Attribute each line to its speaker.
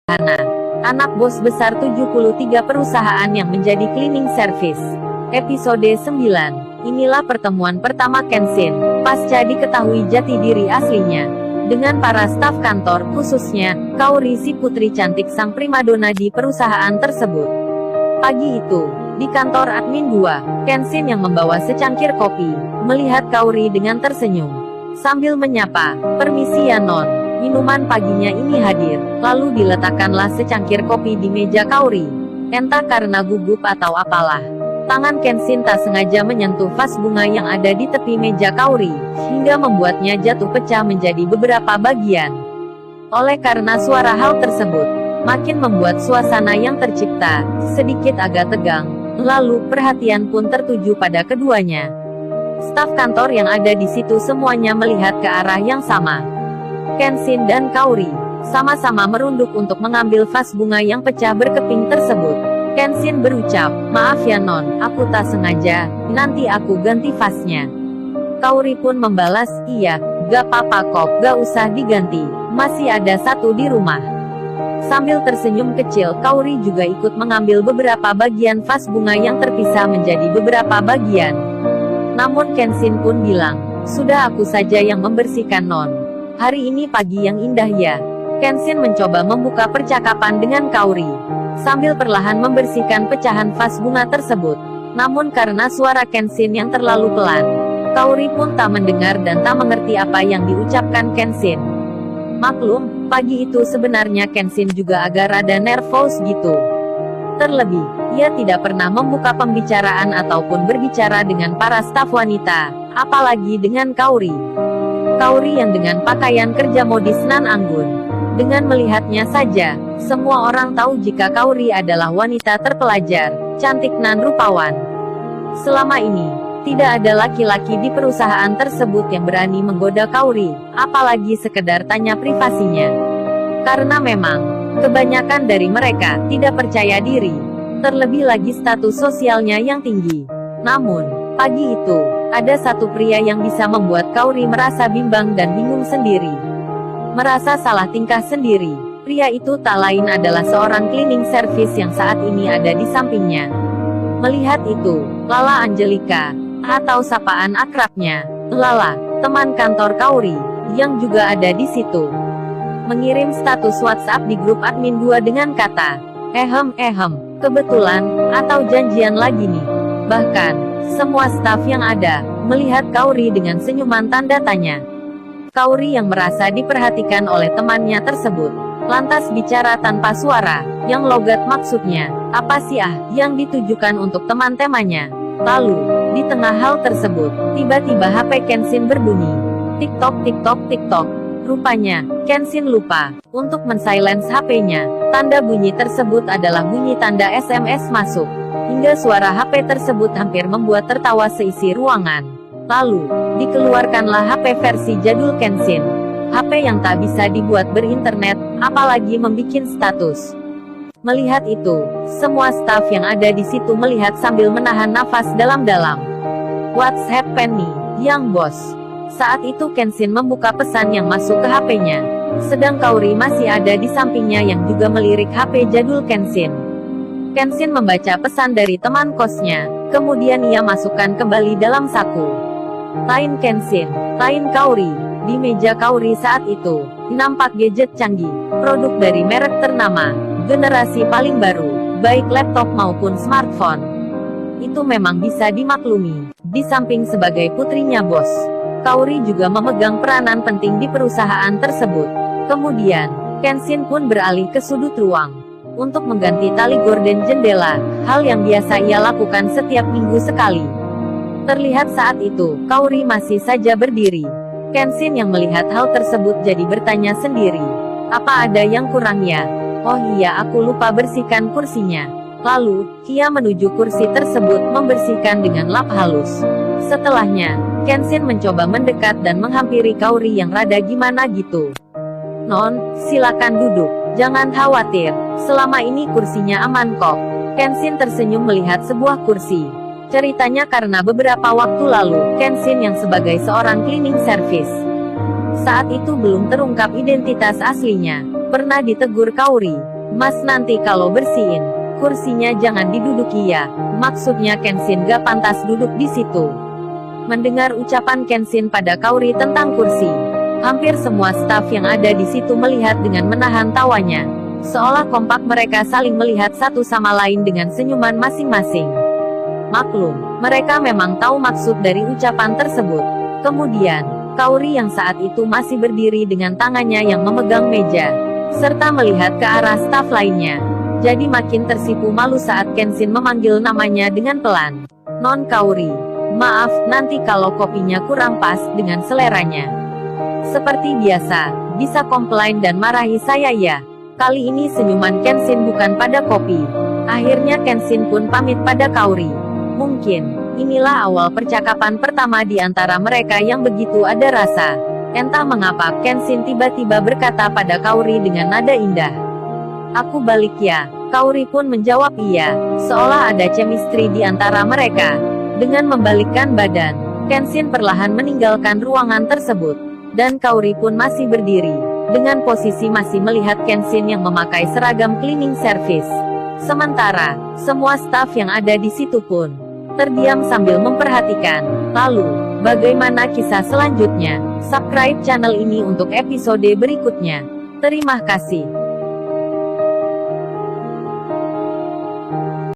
Speaker 1: Hana, anak bos besar 73 perusahaan yang menjadi cleaning service. Episode 9. Inilah pertemuan pertama Kenshin, pasca diketahui jati diri aslinya. Dengan para staf kantor, khususnya, Kaori si putri cantik sang primadona di perusahaan tersebut. Pagi itu, di kantor admin 2, Kenshin yang membawa secangkir kopi, melihat Kaori dengan tersenyum. Sambil menyapa, "Permisi ya non. Minuman paginya ini hadir." Lalu diletakkanlah secangkir kopi di meja Kaori. Entah karena gugup atau apalah, tangan Kenshin tak sengaja menyentuh vas bunga yang ada di tepi meja Kaori, hingga membuatnya jatuh pecah menjadi beberapa bagian. Oleh karena suara hal tersebut, makin membuat suasana yang tercipta sedikit agak tegang. Lalu perhatian pun tertuju pada keduanya. Staf kantor yang ada di situ semuanya melihat ke arah yang sama. Kenshin dan Kaori sama-sama merunduk untuk mengambil vas bunga yang pecah berkeping tersebut. Kenshin berucap, "Maaf ya non, aku tak sengaja, nanti aku ganti vasnya." Kaori pun membalas, "Iya, gak apa-apa kok, gak usah diganti, masih ada satu di rumah." Sambil tersenyum kecil, Kaori juga ikut mengambil beberapa bagian vas bunga yang terpisah menjadi beberapa bagian. Namun Kenshin pun bilang, "Sudah aku saja yang membersihkan non. Hari ini pagi yang indah ya." Kenshin mencoba membuka percakapan dengan Kaori, sambil perlahan membersihkan pecahan vas bunga tersebut. Namun karena suara Kenshin yang terlalu pelan, Kaori pun tak mendengar dan tak mengerti apa yang diucapkan Kenshin. Maklum, pagi itu sebenarnya Kenshin juga agak rada nervous gitu. Terlebih, ia tidak pernah membuka pembicaraan ataupun berbicara dengan para staf wanita, apalagi dengan Kaori. Kaori yang dengan pakaian kerja modis nan anggun. Dengan melihatnya saja, semua orang tahu jika Kaori adalah wanita terpelajar, cantik nan rupawan. Selama ini, tidak ada laki-laki di perusahaan tersebut yang berani menggoda Kaori, apalagi sekedar tanya privasinya. Karena memang, kebanyakan dari mereka tidak percaya diri, terlebih lagi status sosialnya yang tinggi. Namun, pagi itu, ada satu pria yang bisa membuat Kaori merasa bimbang dan bingung sendiri. Merasa salah tingkah sendiri. Pria itu tak lain adalah seorang cleaning service yang saat ini ada di sampingnya. Melihat itu, Lala Angelica, atau sapaan akrabnya, Lala, teman kantor Kaori, yang juga ada di situ, mengirim status WhatsApp di grup admin 2 dengan kata, kebetulan, atau janjian lagi nih." Bahkan, semua staf yang ada, melihat Kaori dengan senyuman tanda tanya. Kaori yang merasa diperhatikan oleh temannya tersebut, lantas bicara tanpa suara, yang logat maksudnya, "Apa sih yang ditujukan untuk teman-temannya?" Lalu, di tengah hal tersebut, tiba-tiba HP Kenshin berbunyi. Tik-tok tik-tok tik-tok. Rupanya, Kenshin lupa untuk men-silence HP-nya. Tanda bunyi tersebut adalah bunyi tanda SMS masuk. Hingga suara HP tersebut hampir membuat tertawa seisi ruangan. Lalu, dikeluarkanlah HP versi jadul Kenshin. HP yang tak bisa dibuat berinternet, apalagi membikin status. Melihat itu, semua staf yang ada di situ melihat sambil menahan nafas dalam-dalam. "What's happening, young boss?" Saat itu Kenshin membuka pesan yang masuk ke HP-nya. Sedang Kaori masih ada di sampingnya yang juga melirik HP jadul Kenshin. Kenshin membaca pesan dari teman kosnya, kemudian ia masukkan kembali dalam saku. Lain Kenshin, lain Kaori. Di meja Kaori saat itu, nampak gadget canggih, produk dari merek ternama, generasi paling baru, baik laptop maupun smartphone. Itu memang bisa dimaklumi, di samping sebagai putrinya bos, Kaori juga memegang peranan penting di perusahaan tersebut. Kemudian, Kenshin pun beralih ke sudut ruang untuk mengganti tali gorden jendela, hal yang biasa ia lakukan setiap minggu sekali. Terlihat saat itu, Kaori masih saja berdiri. Kenshin yang melihat hal tersebut jadi bertanya sendiri, "Apa ada yang kurang ya? Oh iya, aku lupa bersihkan kursinya." Lalu, ia menuju kursi tersebut membersihkan dengan lap halus. Setelahnya, Kenshin mencoba mendekat dan menghampiri Kaori yang rada gimana gitu. "Non, silakan duduk. Jangan khawatir, selama ini kursinya aman kok." Kenshin tersenyum melihat sebuah kursi. Ceritanya karena beberapa waktu lalu, Kenshin yang sebagai seorang cleaning service, saat itu belum terungkap identitas aslinya, pernah ditegur Kaori. Mas nanti kalau bersihin, kursinya jangan diduduki ya. Maksudnya Kenshin gak pantas duduk di situ. Mendengar ucapan Kenshin pada Kaori tentang kursi, hampir semua staf yang ada di situ melihat dengan menahan tawanya. Seolah kompak mereka saling melihat satu sama lain dengan senyuman masing-masing. Maklum, mereka memang tahu maksud dari ucapan tersebut. Kemudian, Kaori yang saat itu masih berdiri dengan tangannya yang memegang meja, serta melihat ke arah staf lainnya, jadi makin tersipu malu saat Kenshin memanggil namanya dengan pelan. Non Kaori, maaf nanti kalau kopinya kurang pas dengan seleranya. Seperti biasa, bisa komplain dan marahi saya ya. Kali ini senyuman Kenshin bukan pada kopi. Akhirnya Kenshin pun pamit pada Kaori. Mungkin, inilah awal percakapan pertama di antara mereka yang begitu ada rasa. Entah mengapa Kenshin tiba-tiba berkata pada Kaori dengan nada indah. Aku balik ya. Kaori pun menjawab iya, seolah ada chemistry di antara mereka. Dengan membalikkan badan, Kenshin perlahan meninggalkan ruangan tersebut. Dan Kaori pun masih berdiri, dengan posisi masih melihat Kenshin yang memakai seragam cleaning service. Sementara, semua staf yang ada di situ pun terdiam sambil memperhatikan. Lalu, bagaimana kisah selanjutnya? Subscribe channel ini untuk episode berikutnya. Terima kasih.